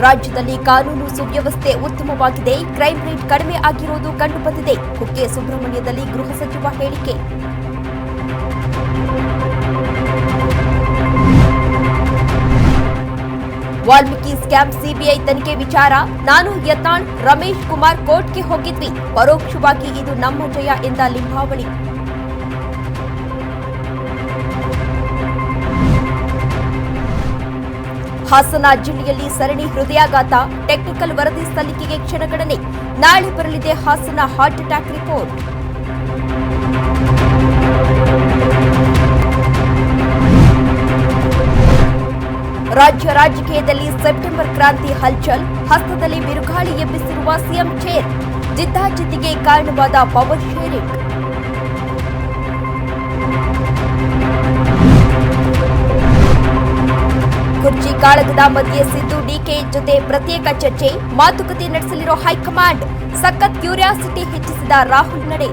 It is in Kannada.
ರಾಜ್ಯದಲ್ಲಿ ಕಾನೂನು ಸುವ್ಯವಸ್ಥೆ ಉತ್ತಮವಾಗಿದೆ, ಕ್ರೈಂ ರೇಟ್ ಕಡಿಮೆ ಆಗಿರುವುದು ಕಂಡುಬಂದಿದೆ. ಕುಕ್ಕೆ ಸುಬ್ರಹ್ಮಣ್ಯದಲ್ಲಿ ಗೃಹ ಸಚಿವ ಹೇಳಿಕೆ. ವಾಲ್ಮೀಕಿ ಸ್ಕ್ಯಾಮ್ ಸಿಬಿಐ ತನಿಖೆ ವಿಚಾರ. ನಾನು ಯತ್ನಾಳ್, ರಮೇಶ್ ಕುಮಾರ್ ಕೋರ್ಟ್ಗೆ ಹೋಗಿದ್ವಿ. ಪರೋಕ್ಷವಾಗಿ ಇದು ನಮ್ಮ ಜಯ ಎಂದ ಲಿಂಬಾವಳಿ. ಹಾಸನ ಜಿಲ್ಲೆಯಲ್ಲಿ ಸರಣಿ ಹೃದಯಾಘಾತ, ಟೆಕ್ನಿಕಲ್ ವರದಿ ಸಲ್ಲಿಕೆಗೆ ಕ್ಷಣಗಣನೆ. ನಾಳೆ ಬರಲಿದೆ ಹಾಸನ ಹಾರ್ಟ್ ಅಟ್ಯಾಕ್ ರಿಪೋರ್ಟ್. ರಾಜ್ಯ ರಾಜಕೀಯದಲ್ಲಿ ಸೆಪ್ಟೆಂಬರ್ ಕ್ರಾಂತಿ ಹಲ್ಚಲ್. ಹಸ್ತದಲ್ಲಿ ಬಿರುಗಾಳಿ ಎಬ್ಬಿಸಿರುವ ಸಿಎಂ ಚೇರ್. ಜಿದ್ದಾಜಿದ್ದಿಗೆ ಕಾರಣವಾದ ಪವರ್ ಶೇರಿಂಗ್. ಕುರ್ಚಿ ಕಾಳಗದ ಮಧ್ಯೆ ಸಿದ್ದು ಡಿಕೆ ಜೊತೆ ಪ್ರತ್ಯೇಕ ಚರ್ಚೆ. ಮಾತುಕತೆ ನಡೆಸಲಿರೋ ಹೈಕಮಾಂಡ್. ಸಖತ್ ಕ್ಯೂರಿಯಾಸಿಟಿ ಹೆಚ್ಚಿಸಿದ ರಾಹುಲ್ ನಡೆ.